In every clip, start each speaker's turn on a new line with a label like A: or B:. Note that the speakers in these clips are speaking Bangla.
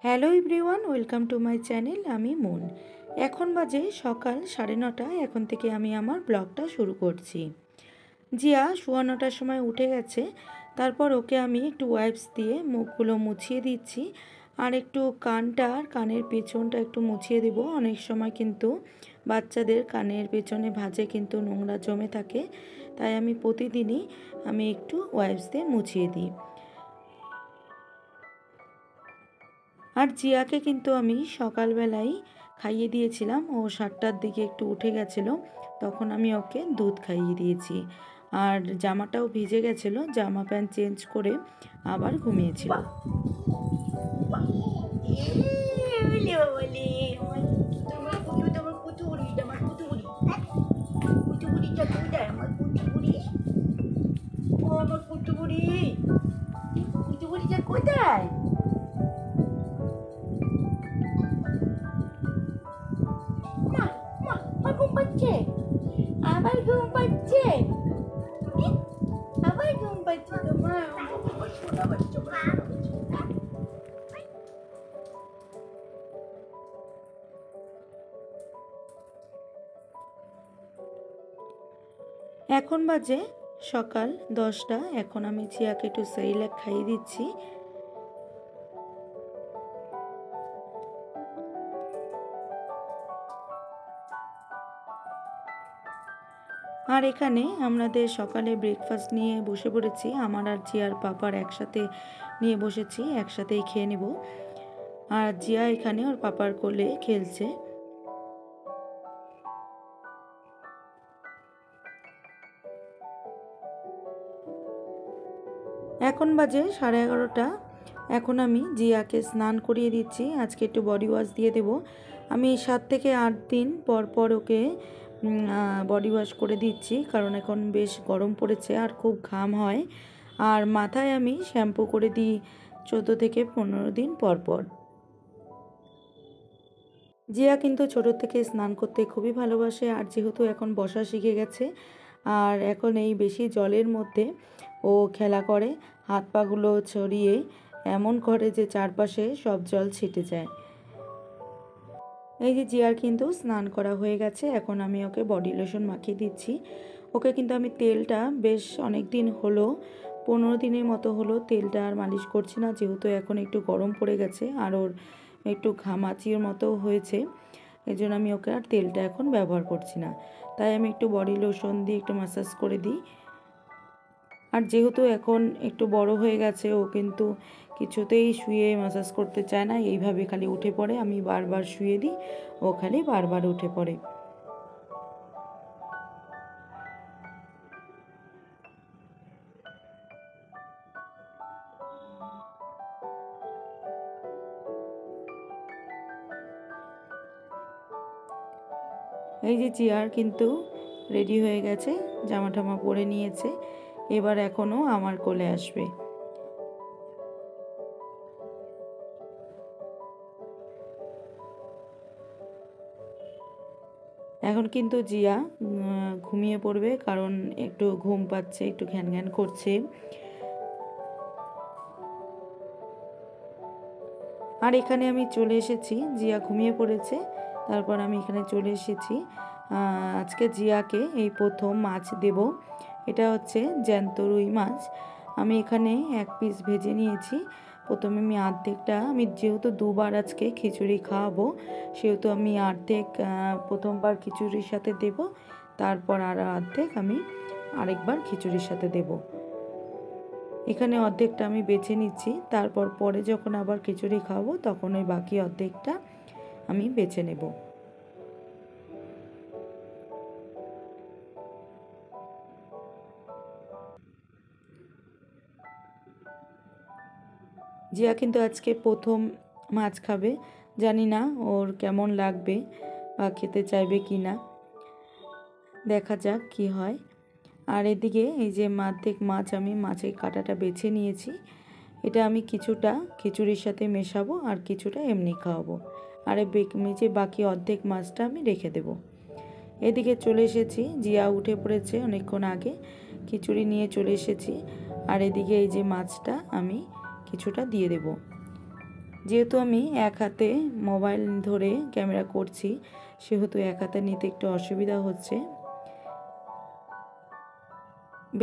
A: Hello everyone, welcome to my channel. আমি মুন। এখন বাজে সকাল 9:30। এখন থেকে আমি আমার ব্লগটা শুরু করছি। জিয়া 9:15টার সময় উঠে গেছে। তারপর ওকে আমি একটু ওয়াইপস দিয়ে মুখগুলো মুছিয়ে দিচ্ছি, আর একটু কানটা আর কানের পেছনটা একটু মুছিয়ে দেব। অনেক সময় কিন্তু বাচ্চাদের কানের পেছনে ভাঁজে কিন্তু নোংরা জমে থাকে, তাই আমি প্রতিদিনই একটু ওয়াইপস দিয়ে মুছিয়ে দিই। আর জিয়াকে কিন্তু আমি সকালবেলায় খাইয়ে দিয়েছিলাম। ও 7টার দিকে একটু উঠে গেছিলো, তখন আমি ওকে দুধ খাইয়ে দিয়েছি। আর জামাটাও ভিজে গেছিলো, জামা প্যান্ট চেঞ্জ করে আবার ঘুমিয়েছিল। কোথায়? ঘুম পাচ্ছে, আবার ঘুম পাচ্ছে, আবার ঘুম পাচ্ছে তোমার সোনা বাচ্চা। এখন বাজে সকাল 10টা। এখন আমি জিয়াকে একটু সেরিল্যাক খাইয়ে দিচ্ছি। আর এখানে আমাদের সকালে ব্রেকফাস্ট নিয়ে বসে পড়েছি। আমার আর জিয়ার পাপার একসাথে নিয়ে বসেছি, একসাথেই খেয়ে নেব। আর জিয়া এখানে ওর পাপার কোলে খেলছে। এখন বাজে 11:30। এখন আমি জিয়াকে স্নান করিয়ে দিচ্ছি। আজকে একটু বডি ওয়াশ দিয়ে দেব। আমি 7 থেকে 8 দিন পর পর ওকে বডি ওয়াশ করে দিচ্ছি, কারণ এখন বেশ গরম পড়েছে আর খুব ঘাম হয়। আর মাথায় আমি শ্যাম্পু করে দিই 14 থেকে 15 দিন পর পর। জিয়া কিন্তু ছোট থেকে স্নান করতে খুবই ভালোবাসে, আর যেহেতু এখন বসা শিখে গেছে, আর এখন এই বেশি জলের মধ্যে ও খেলা করে, হাত পাগুলো ছড়িয়ে এমন করে যে চারপাশে সব জল ছিটে যায়। এই যে জিয়ার কিন্তু স্নান করা হয়ে গেছে। এখন আমি ওকে বডি লোশন মাখিয়ে দিচ্ছি। ওকে কিন্তু আমি তেলটা বেশ অনেক দিন হলো, 15 দিনের মতো হলো তেলটা আর মালিশ করছি না, যেহেতু এখন একটু গরম পড়ে গেছে আর ওর একটু ঘামাচির মতো হয়েছে। এই জন্য আমি ওকে আর তেলটা এখন ব্যবহার করছি না, তাই আমি একটু বডি লোশন দিয়ে একটু ম্যাসাজ করে দিই। আর যেহেতু এখন একটু বড় হয়ে গেছে, ও কিন্তু কিছুতেই শুয়ে ম্যাসাজ করতে চায় না, এইভাবে খালি উঠে পড়ে। আমি বারবার শুয়ে দিই, ও খালি বারবার উঠে পড়ে। এই যে চেয়ার কিন্তু রেডি হয়ে গেছে, জামা টামা পরে নিয়েছে, এবার এখনও আমার কোলে আসবে। এখন কিন্তু জিয়া ঘুমিয়ে পড়বে, কারণ একটু ঘুম পাচ্ছে, একটু ঘ্যান ঘ্যান করছে। আর এখানে আমি চলে এসেছি, জিয়া ঘুমিয়ে পড়েছে, তারপর আমি এখানে চলে এসেছি। আজকে জিয়াকে এই প্রথম মাছ দেব। এটা হচ্ছে জ্যান্ত রুই মাছ। আমি এখানে 1 পিস ভেজে নিয়েছি। প্রথমে আমি অর্ধেকটা, আমি যেহেতু 2বার আজকে খিচুড়ি খাওয়াবো, সেহেতু আমি অর্ধেক প্রথমবার খিচুড়ির সাথে দেব, তারপর আর অর্ধেক আমি আরেকবার খিচুড়ির সাথে দেব। এখানে অর্ধেকটা আমি বেছে নিচ্ছি, তারপর পরে যখন আবার খিচুড়ি খাওয়াবো তখন ওই বাকি অর্ধেকটা আমি বেছে নেব। জিয়া কিন্তু আজকে প্রথম মাছ খাবে, জানি না ওর কেমন লাগবে বা খেতে চাইবে কি না, দেখা যাক কি হয়। আর এদিকে এই যে অর্ধেক মাছ আমি মাছের কাঁটাটা বেছে নিয়েছি, এটা আমি কিছুটা খিচুড়ির সাথে মেশাবো আর কিছুটা এমনি খাওয়াবো। আর যে বাকি অর্ধেক মাছটা আমি রেখে দেব। এদিকে চলে এসেছি, জিয়া উঠে পড়েছে অনেকক্ষণ আগে, খিচুড়ি নিয়ে চলে এসেছি। আর এদিকে এই যে মাছটা আমি কিছুটা দিয়ে দেব। যেহেতু আমি এক হাতে মোবাইল ধরে ক্যামেরা করছি, সেহেতু এক হাতে নিতে একটু অসুবিধা হচ্ছে।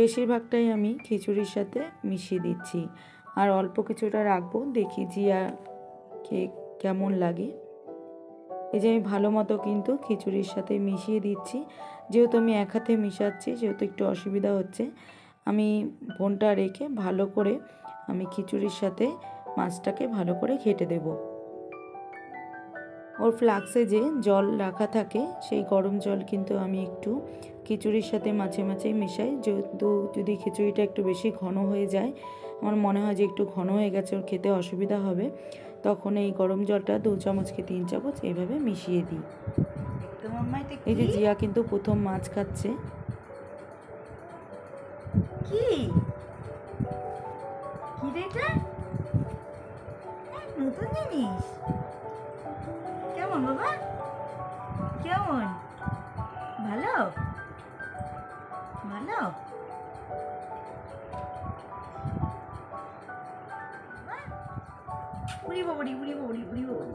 A: বেশিরভাগটাই আমি খিচুড়ির সাথে মিশিয়ে দিচ্ছি, আর অল্প কিছুটা রাখবো, দেখি জিয়াকে কেমন লাগে। এই যে আমি ভালো মতো কিন্তু খিচুড়ির সাথে মিশিয়ে দিচ্ছি। যেহেতু আমি এক হাতে মিশাচ্ছি সেহেতু একটু অসুবিধা হচ্ছে। আমি ফোনটা রেখে ভালো করে আমি খিচুড়ির সাথে মাছটাকে ভালো করে ঘেঁটে দেব। ওর ফ্লাক্সে যে জল রাখা থাকে সেই গরম জল কিন্তু আমি একটু খিচুড়ির সাথে মাঝে মাঝে মেশাই। যেহেতু যদি খিচুড়িটা একটু বেশি ঘন হয়ে যায়, আমার মনে হয় যে একটু ঘন হয়ে গেছে, ওর খেতে অসুবিধা হবে, তখন এই গরম জলটা 2 চামচ কি 3 চামচ এইভাবে মিশিয়ে দিই। এই যে জিয়া কিন্তু প্রথম মাছ খাচ্ছে।
B: কি কি রে এটা? নতুন জিনিস। কেমন বাবা? কেমন? ভালো ভালো। উড়ি বাবুড়ি উড়ি বাবুড়ি উড়ি বাবুড়ি,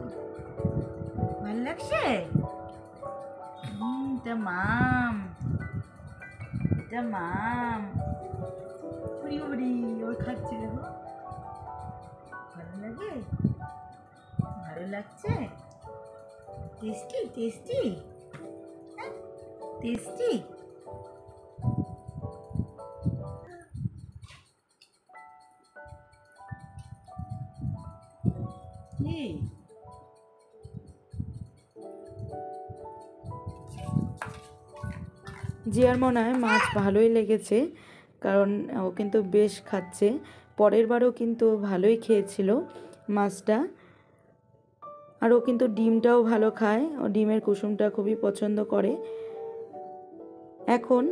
B: ভালো লাগছে? এটা মাম, এটা মাম। উড়ি বাবুড়ি ওর খাচ্ছে, দেখো ভালো লাগে, ভালো লাগছে। Tasty tasty tasty. কি
A: জিয়ার মনে হয় মাছ ভালোই লেগেছে, কারণ ও কিন্তু বেশ খাচ্ছে। পরের বারও কিন্তু ভালোই খেয়েছিল মাছটা। আর ও কিন্তু ডিমটাও ভালো খায়, ও ডিমের কুসুমটা খুবই পছন্দ করে। এখন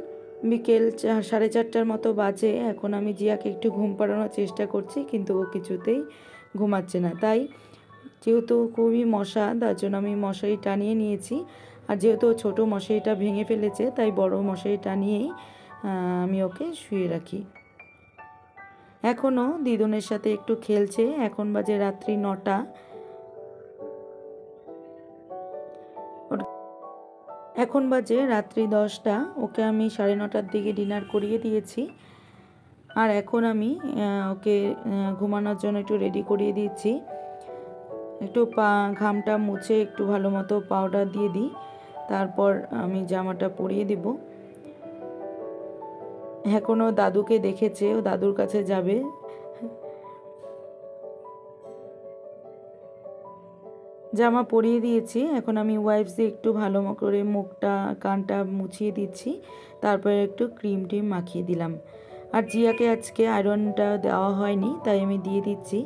A: বিকেল 4:30টার মতো বাজে। এখন আমি জিয়াকে একটু ঘুম পাড়ানোর চেষ্টা করছি, কিন্তু ও কিছুতেই ঘুমাচ্ছে না। তাই যেহেতু খুবই মশা, তার জন্য আমি মশারি টানিয়ে নিয়েছি। আর যেহেতু ছোটো মশারিটা ভেঙে ফেলেছে, তাই বড় মশারি টানিয়েই আমি ওকে শুয়ে রাখি। এখনও দিদুনের সাথে একটু খেলছে। এখন বাজে রাত্রি 9টা। এখন বাজে রাত্রি 10টা। ওকে আমি 9:30টার দিকে ডিনার করিয়ে দিয়েছি। আর এখন আমি ওকে ঘুমানোর জন্য একটু রেডি করিয়ে দিচ্ছি। একটু ঘামটা মুছে একটু ভালো মতো পাউডার দিয়ে দিই, তারপর আমি জামাটা পরিয়ে দেব। এখনও দাদুকে দেখেছে, ও দাদুর কাছে যাবে। জামা পরিয়ে দিয়েছি। এখন আমি ওয়াইপস দিয়ে একটু ভালো করে মুখটা কানটা মুছিয়ে দিচ্ছি, তারপরে একটু ক্রিম টিম মাখিয়ে দিলাম। আর জিয়াকে আজকে আয়রনটা দেওয়া হয়নি, তাই আমি দিয়ে দিচ্ছি।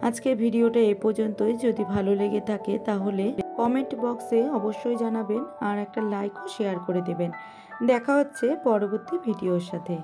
A: আজকে ভিডিওটা এ পর্যন্তই। যদি ভালো লেগে থাকে তাহলে কমেন্ট বক্সে অবশ্যই জানাবেন, আর একটা লাইক ও শেয়ার করে দেবেন। দেখা হচ্ছে পরবর্তী ভিডিওর সাথে।